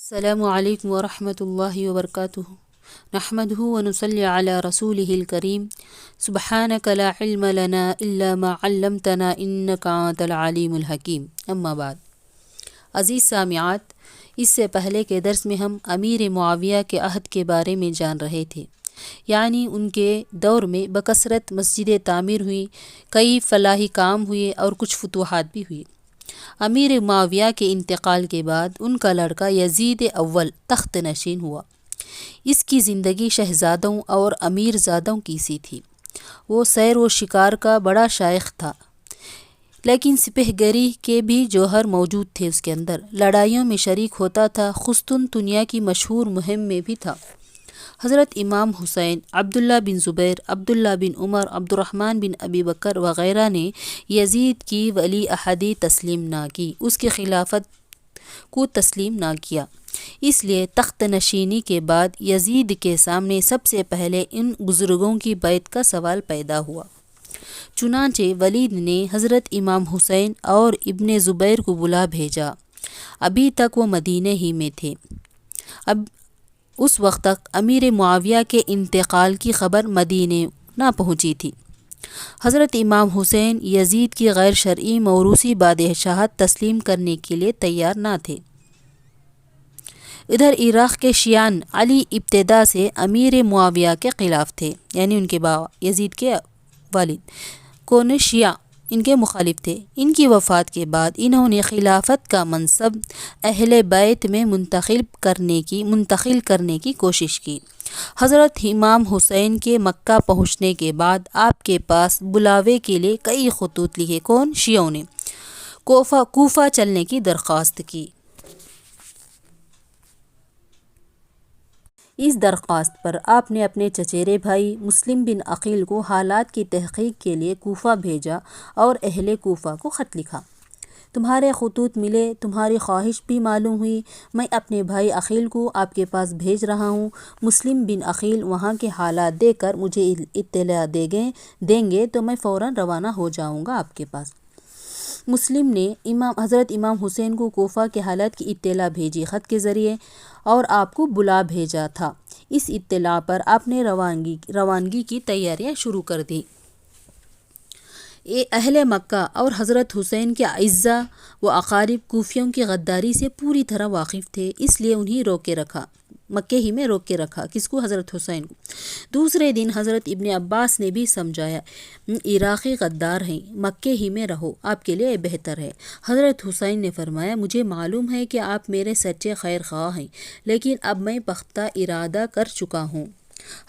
السلام علیکم ورحمۃ اللہ وبرکاتہ نحمدہ ونصلی علی رسولہ الکریم سبحانک لا علم لنا الا ما علمتنا انک انت العلیم الحکیم اما بعد۔ عزیز سامعات، اس سے پہلے کے درس میں ہم امیر معاویہ کے عہد کے بارے میں جان رہے تھے، یعنی ان کے دور میں بکثرت مسجدیں تعمیر ہوئیں، کئی فلاحی کام ہوئے اور کچھ فتوحات بھی ہوئی۔ امیر معاویہ کے انتقال کے بعد ان کا لڑکا یزید اول تخت نشین ہوا۔ اس کی زندگی شہزادوں اور امیر زادوں کی سی تھی۔ وہ سیر و شکار کا بڑا شائق تھا، لیکن سپہ گری کے بھی جوہر موجود تھے اس کے اندر۔ لڑائیوں میں شریک ہوتا تھا، قسطنطنیہ کی مشہور مہم میں بھی تھا۔ حضرت امام حسین، عبداللہ بن زبیر، عبداللہ بن عمر، عبد الرحمن بن ابی بکر وغیرہ نے یزید کی ولی عہدی تسلیم نہ کی، اس کی خلافت کو تسلیم نہ کیا۔ اس لیے تخت نشینی کے بعد یزید کے سامنے سب سے پہلے ان بزرگوں کی بیعت کا سوال پیدا ہوا۔ چنانچہ ولید نے حضرت امام حسین اور ابن زبیر کو بلا بھیجا۔ ابھی تک وہ مدینہ ہی میں تھے۔ اس وقت تک امیر معاویہ کے انتقال کی خبر مدینہ نہ پہنچی تھی۔ حضرت امام حسین یزید کی غیر شرعی موروثی بادشاہت تسلیم کرنے کے لیے تیار نہ تھے۔ ادھر عراق کے شیعان علی ابتدا سے امیر معاویہ کے خلاف تھے، یعنی ان کے بابا یزید کے والد کون شیعہ ان کے مخالف تھے۔ ان کی وفات کے بعد انہوں نے خلافت کا منصب اہل بیت میں منتقل کرنے کی کوشش کی۔ حضرت امام حسین کے مکہ پہنچنے کے بعد آپ کے پاس بلاوے کے لیے کئی خطوط لکھے شیعوں نے کوفہ چلنے کی درخواست کی۔ اس درخواست پر آپ نے اپنے چچیرے بھائی مسلم بن عقیل کو حالات کی تحقیق کے لیے کوفہ بھیجا اور اہل کوفہ کو خط لکھا۔ تمہارے خطوط ملے، تمہاری خواہش بھی معلوم ہوئی، میں اپنے بھائی عقیل کو آپ کے پاس بھیج رہا ہوں۔ مسلم بن عقیل وہاں کے حالات دیکھ کر مجھے اطلاع دیں گے تو میں فوراً روانہ ہو جاؤں گا آپ کے پاس۔ مسلم نے حضرت امام حسین کو کوفہ کے حالات کی اطلاع بھیجی خط کے ذریعے، اور آپ کو بلا بھیجا تھا۔ اس اطلاع پر آپ نے روانگی کی تیاریاں شروع کر دیں۔ اہل مکہ اور حضرت حسین کے اعزاء و اقارب کوفیوں کی غداری سے پوری طرح واقف تھے، اس لیے انہیں مکے ہی میں روک کے رکھا۔ کس کو؟ حضرت حسین کو۔ دوسرے دن حضرت ابن عباس نے بھی سمجھایا، عراقی غدار ہیں، مکے ہی میں رہو، آپ کے لیے بہتر ہے۔ حضرت حسین نے فرمایا، مجھے معلوم ہے کہ آپ میرے سچے خیر خواہ ہیں، لیکن اب میں پختہ ارادہ کر چکا ہوں۔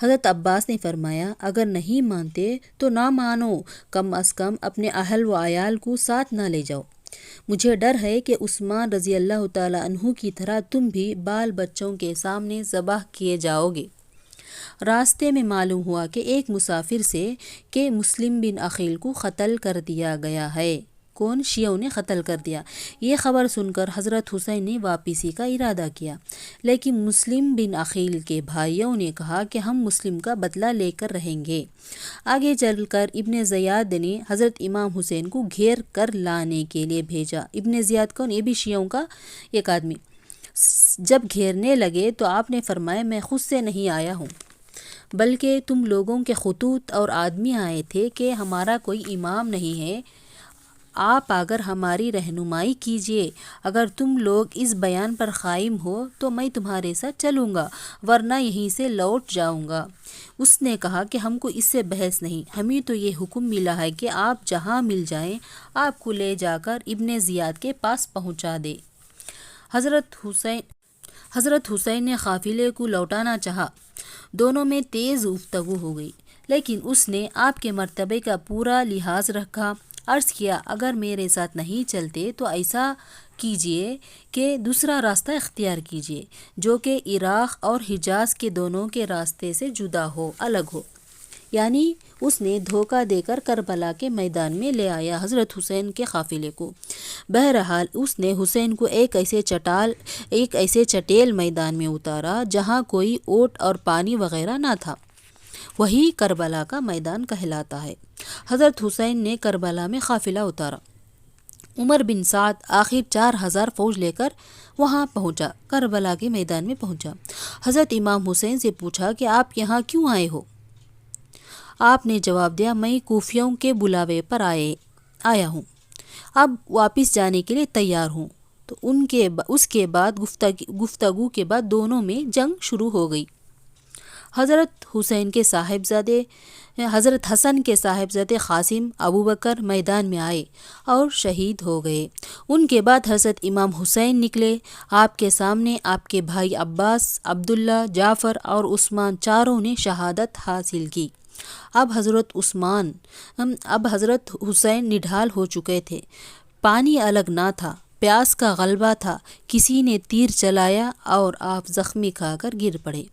حضرت عباس نے فرمایا، اگر نہیں مانتے تو نہ مانو، کم از کم اپنے اہل و عیال کو ساتھ نہ لے جاؤ۔ مجھے ڈر ہے کہ عثمان رضی اللہ تعالیٰ عنہ کی طرح تم بھی بال بچوں کے سامنے ذبح کیے جاؤ گے۔ راستے میں معلوم ہوا کہ ایک مسافر سے کہ مسلم بن عقیل کو قتل کر دیا گیا ہے۔ شیعوں نے قتل کر دیا۔ یہ خبر سن کر حضرت حسین نے واپسی کا ارادہ کیا، لیکن مسلم بن عقیل کے بھائیوں نے کہا کہ ہم مسلم کا بدلہ لے کر رہیں گے۔ آگے چل کر ابن زیاد نے حضرت امام حسین کو گھیر کر لانے کے لیے بھیجا۔ ابن زیاد کون؟ یہ بھی شیعوں کا ایک آدمی۔ جب گھیرنے لگے تو آپ نے فرمایا، میں خود سے نہیں آیا ہوں، بلکہ تم لوگوں کے خطوط اور آدمی آئے تھے کہ ہمارا کوئی امام نہیں ہے، آپ اگر ہماری رہنمائی کیجیے۔ اگر تم لوگ اس بیان پر قائم ہو تو میں تمہارے ساتھ چلوں گا، ورنہ یہیں سے لوٹ جاؤں گا۔ اس نے کہا کہ ہم کو اس سے بحث نہیں، ہمیں تو یہ حکم ملا ہے کہ آپ جہاں مل جائیں آپ کو لے جا کر ابن زیاد کے پاس پہنچا دے۔ حضرت حسین نے قافلے کو لوٹانا چاہا، دونوں میں تیز گفتگو ہو گئی، لیکن اس نے آپ کے مرتبے کا پورا لحاظ رکھا۔ عرض کیا، اگر میرے ساتھ نہیں چلتے تو ایسا کیجیے کہ دوسرا راستہ اختیار کیجیے، جو کہ عراق اور حجاز کے دونوں کے راستے سے جدا ہو، الگ ہو۔ یعنی اس نے دھوکہ دے کر کربلا کے میدان میں لے آیا حضرت حسین کے قافلے کو۔ بہرحال اس نے حسین کو ایک ایسے چٹیل میدان میں اتارا جہاں کوئی اوٹ اور پانی وغیرہ نہ تھا، وہی کربلا کا میدان کہلاتا ہے۔ حضرت حسین نے کربلا میں قافلہ اتارا۔ عمر بن سعد آخر 4000 فوج لے کر وہاں پہنچا، کربلا کے میدان میں پہنچا۔ حضرت امام حسین سے پوچھا کہ آپ یہاں کیوں آئے ہو؟ آپ نے جواب دیا، میں کوفیوں کے بلاوے پر آیا ہوں، اب واپس جانے کے لیے تیار ہوں۔ تو اس کے بعد گفتگو کے بعد دونوں میں جنگ شروع ہو گئی۔ حضرت حسن کے صاحبزادے قاسم ابو بکر میدان میں آئے اور شہید ہو گئے۔ ان کے بعد حضرت امام حسین نکلے، آپ کے سامنے آپ کے بھائی عباس، عبداللہ، جعفر اور عثمان چاروں نے شہادت حاصل کی۔ اب حضرت حسین نڈھال ہو چکے تھے، پانی الگ نہ تھا، پیاس کا غلبہ تھا، کسی نے تیر چلایا اور آپ زخمی کھا کر گر پڑے۔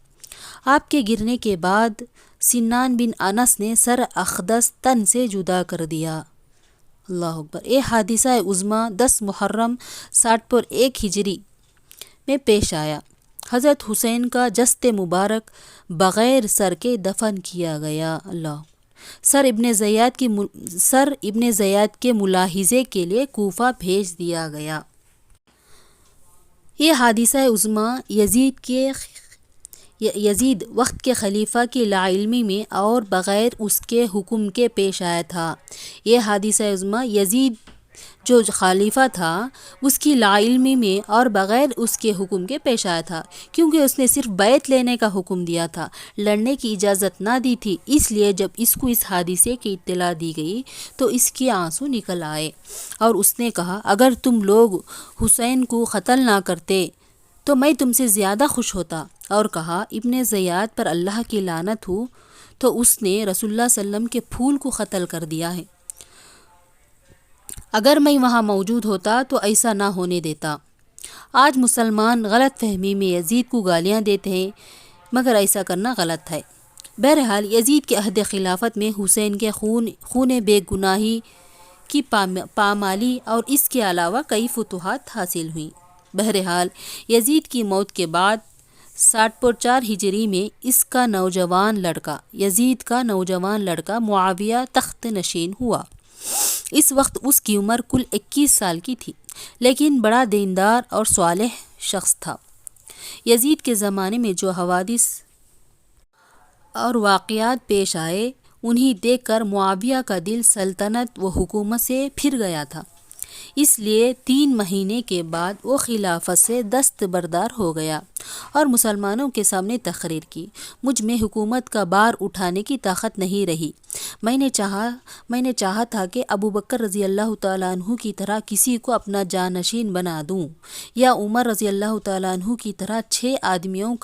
آپ کے گرنے کے بعد سنان بن انس نے سر اقدس تن سے جدا کر دیا۔ اللہ اکبر۔ یہ حادثہ عظمی 10 محرم 60 ہجری میں پیش آیا۔ حضرت حسین کا جسد مبارک بغیر سر کے دفن کیا گیا۔ اللہ سر ابن زیاد کے ملاحظے کے لیے کوفہ بھیج دیا گیا۔ یہ حادثہ عظمی یزید وقت کے خلیفہ کی لاعلمی میں اور بغیر اس کے حکم کے پیش آیا تھا۔ یہ حادثہ عظمی یزید جو خلیفہ تھا اس کی لاعلمی میں اور بغیر اس کے حکم کے پیش آیا تھا، کیونکہ اس نے صرف بیعت لینے کا حکم دیا تھا، لڑنے کی اجازت نہ دی تھی۔ اس لیے جب اس کو اس حادثے کی اطلاع دی گئی تو اس کے آنسو نکل آئے اور اس نے کہا، اگر تم لوگ حسین کو قتل نہ کرتے تو میں تم سے زیادہ خوش ہوتا، اور کہا، ابن زیاد پر اللہ کی لعنت ہو، تو اس نے رسول اللہ صلی اللہ علیہ وسلم کے پھول کو قتل کر دیا ہے۔ اگر میں وہاں موجود ہوتا تو ایسا نہ ہونے دیتا۔ آج مسلمان غلط فہمی میں یزید کو گالیاں دیتے ہیں، مگر ایسا کرنا غلط ہے۔ بہرحال یزید کے عہد خلافت میں حسین کے خون بے گناہی کی پامالی اور اس کے علاوہ کئی فتوحات حاصل ہوئیں۔ بہرحال یزید کی موت کے بعد 64 ہجری میں یزید کا نوجوان لڑکا معاویہ تخت نشین ہوا۔ اس وقت اس کی عمر کل 21 سال کی تھی، لیکن بڑا دیندار اور صالح شخص تھا۔ یزید کے زمانے میں جو حوادث اور واقعات پیش آئے انہیں دیکھ کر معاویہ کا دل سلطنت و حکومت سے پھر گیا تھا، اس لیے 3 مہینے کے بعد وہ خلافت سے دستبردار ہو گیا اور مسلمانوں کے سامنے تقریر کی، مجھ میں حکومت کا بار اٹھانے کی طاقت نہیں رہی۔ میں نے چاہا تھا کہ ابو بکر رضی اللہ تعالیٰ عنہ کی طرح کسی کو اپنا جانشین بنا دوں، یا عمر رضی اللہ تعالیٰ عنہ کی طرح 6 آدمیوں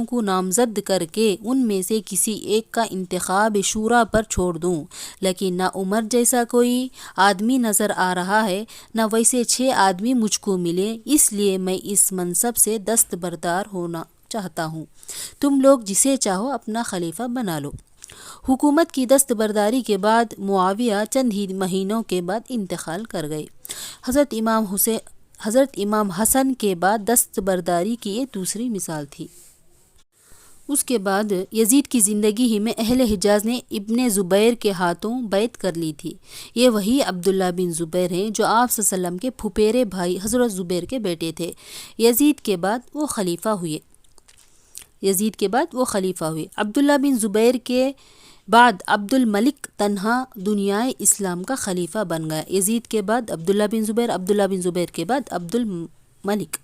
کو نامزد کر کے ان میں سے کسی ایک کا انتخاب شورا پر چھوڑ دوں، لیکن نہ عمر جیسا کوئی آدمی نظر آ رہا ہے، نہ ویسے 6 آدمی مجھ کو ملے، اس لیے میں اس منصب سے دستبردار ہونا چاہتا ہوں۔ تم لوگ جسے چاہو اپنا خلیفہ بنا لو۔ حکومت کی دستبرداری کے بعد معاویہ چند ہی مہینوں کے بعد انتقال کر گئے۔ حضرت امام حسن کے بعد دستبرداری کی یہ دوسری مثال تھی۔ اس کے بعد یزید کی زندگی ہی میں اہل حجاز نے ابن زبیر کے ہاتھوں بیعت کر لی تھی۔ یہ وہی عبداللہ بن زبیر ہیں جو آپ صلی اللہ علیہ وسلم کے پھپھیرے بھائی حضرت زبیر کے بیٹے تھے۔ یزید کے بعد وہ خلیفہ ہوئے۔ عبداللہ بن زبیر کے بعد عبد الملک تنہا دنیائے اسلام کا خلیفہ بن گیا۔ یزید کے بعد عبداللہ بن زبیر کے بعد عبد الملک۔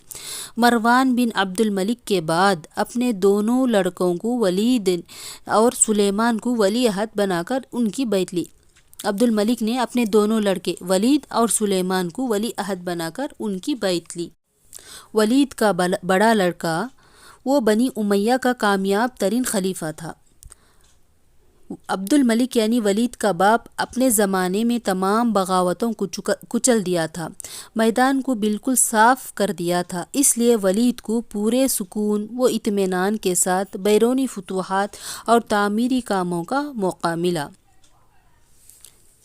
مروان بن عبد الملک کے بعد اپنے دونوں لڑکوں کو ولید اور سلیمان کو ولی عہد بنا کر ان کی بیعت لی۔ عبد الملک نے اپنے دونوں لڑکے ولید اور سلیمان کو ولی عہد بنا کر ان کی بیعت لی۔ ولید کا بڑا لڑکا وہ بنی امیہ کا کامیاب ترین خلیفہ تھا۔ عبد الملک یعنی ولید کا باپ اپنے زمانے میں تمام بغاوتوں کو کچل دیا تھا، میدان کو بالکل صاف کر دیا تھا، اس لیے ولید کو پورے سکون و اطمینان کے ساتھ بیرونی فتوحات اور تعمیری کاموں کا موقع ملا۔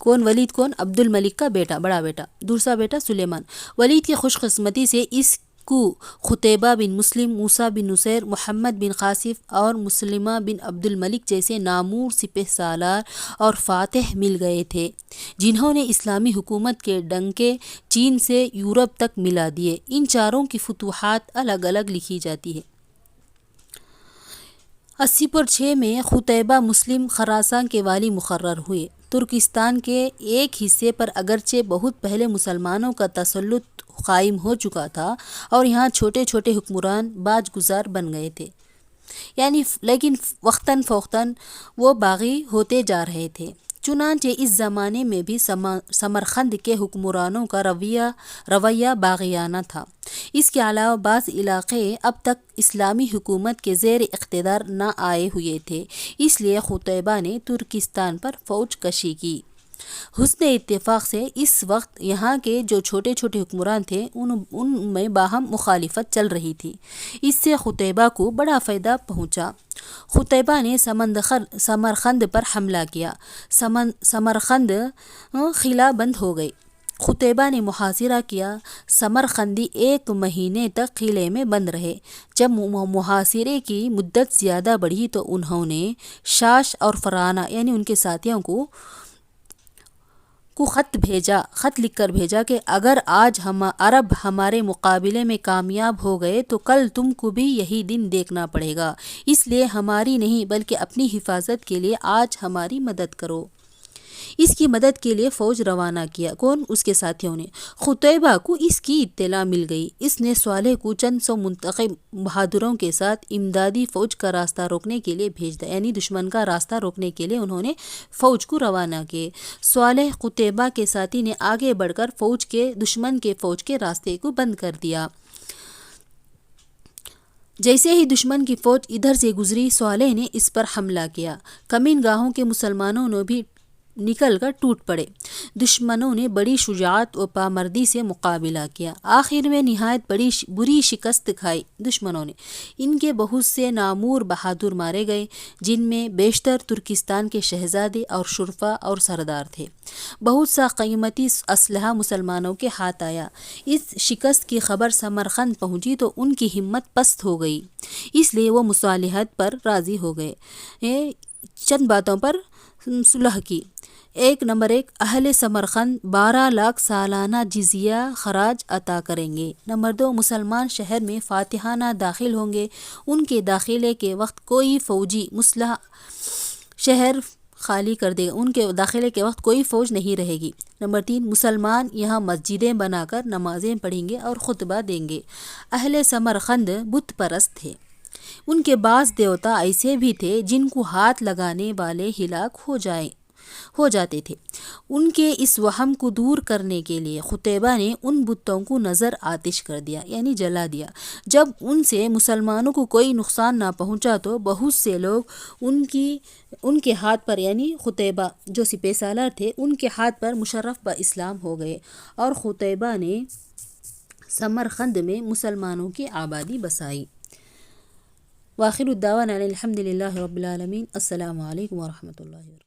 ولید عبد الملک کا بیٹا، بڑا بیٹا، دوسرا بیٹا سلیمان۔ ولید کی خوش قسمتی سے اس کو قتیبہ بن مسلم، موسیٰ بن نصیر، محمد بن قاسف اور مسلمہ بن عبد الملک جیسے نامور سپہ سالار اور فاتح مل گئے تھے، جنہوں نے اسلامی حکومت کے ڈنکے چین سے یورپ تک ملا دیے۔ ان چاروں کی فتوحات الگ الگ لکھی جاتی ہے۔ 80 پر 6 میں قتیبہ مسلم خراسان کے والی مقرر ہوئے۔ ترکستان کے ایک حصے پر اگرچہ بہت پہلے مسلمانوں کا تسلط قائم ہو چکا تھا اور یہاں چھوٹے چھوٹے حکمران باج گزار بن گئے تھے، لیکن وقتاً فوقتاً وہ باغی ہوتے جا رہے تھے۔ چنانچہ اس زمانے میں بھی سمرقند کے حکمرانوں کا رویہ باغیانہ تھا۔ اس کے علاوہ بعض علاقے اب تک اسلامی حکومت کے زیر اقتدار نہ آئے ہوئے تھے، اس لیے قتیبہ نے ترکستان پر فوج کشی کی۔ حسن اتفاق سے اس وقت یہاں کے جو چھوٹے چھوٹے حکمران تھے ان میں باہم مخالفت چل رہی تھی۔ اس سے قتیبہ کو بڑا فائدہ پہنچا۔ قتیبہ نے سمرقند پر حملہ کیا۔ سمرقند قلعہ بند ہو گئی۔ قتیبہ نے محاصرہ کیا۔ سمرقندی 1 مہینے تک قلعے میں بند رہے۔ جب محاصرے کی مدت زیادہ بڑھی تو انہوں نے شاش اور فرانہ یعنی ان کے ساتھیوں کو خط لکھ کر بھیجا کہ اگر آج عرب ہمارے مقابلے میں کامیاب ہو گئے تو کل تم کو بھی یہی دن دیکھنا پڑے گا، اس لیے ہماری نہیں بلکہ اپنی حفاظت کے لیے آج ہماری مدد کرو۔ اس کی مدد کے لیے فوج روانہ کیا۔ کون؟ اس کے ساتھیوں نے۔ قتیبہ کو اس کی اطلاع مل گئی۔ اس نے صالح کو چند 100 منتخب بہادروں کے ساتھ امدادی فوج کا راستہ روکنے کے لیے بھیج دیا، یعنی دشمن کا راستہ روکنے کے لیے انہوں نے فوج کو روانہ کیے۔ صالح قتیبہ کے ساتھی نے آگے بڑھ کر دشمن کے فوج کے راستے کو بند کر دیا۔ جیسے ہی دشمن کی فوج ادھر سے گزری، صالح نے اس پر حملہ کیا۔ کمین گاہوں کے مسلمانوں نے بھی نکل کر ٹوٹ پڑے۔ دشمنوں نے بڑی شجاعت و پامردی سے مقابلہ کیا۔ آخر میں نہایت بری شکست کھائی دشمنوں نے۔ ان کے بہت سے نامور بہادر مارے گئے، جن میں بیشتر ترکستان کے شہزادے اور شرفا اور سردار تھے۔ بہت سا قیمتی اسلحہ مسلمانوں کے ہاتھ آیا۔ اس شکست کی خبر سمرقند پہنچی تو ان کی ہمت پست ہو گئی، اس لیے وہ مصالحت پر راضی ہو گئے۔ چند باتوں پر صلح کی۔ نمبر 1، اہل سمرقند 12 لاکھ سالانہ جزیہ خراج عطا کریں گے۔ نمبر 2، مسلمان شہر میں فاتحانہ داخل ہوں گے۔ ان کے داخلے کے وقت کوئی فوجی مسلح شہر خالی کر دے گا، ان کے داخلے کے وقت کوئی فوج نہیں رہے گی۔ نمبر 3، مسلمان یہاں مسجدیں بنا کر نمازیں پڑھیں گے اور خطبہ دیں گے۔ اہل سمرقند بت پرست تھے۔ ان کے بعض دیوتا ایسے بھی تھے جن کو ہاتھ لگانے والے ہلاک ہو جاتے تھے۔ ان کے اس وہم کو دور کرنے کے لیے قتیبہ نے ان بتوں کو نظر آتش کر دیا، یعنی جلا دیا۔ جب ان سے مسلمانوں کو کوئی نقصان نہ پہنچا تو بہت سے لوگ ان کے ہاتھ پر، یعنی قتیبہ جو سپہ سالار تھے، ان کے ہاتھ پر مشرف با اسلام ہو گئے اور قتیبہ نے سمرقند میں مسلمانوں کی آبادی بسائی۔ وآخر الدعوانا الحمد للہ رب العالمین۔ السلام علیکم ورحمۃ اللہ وبرکاتہ۔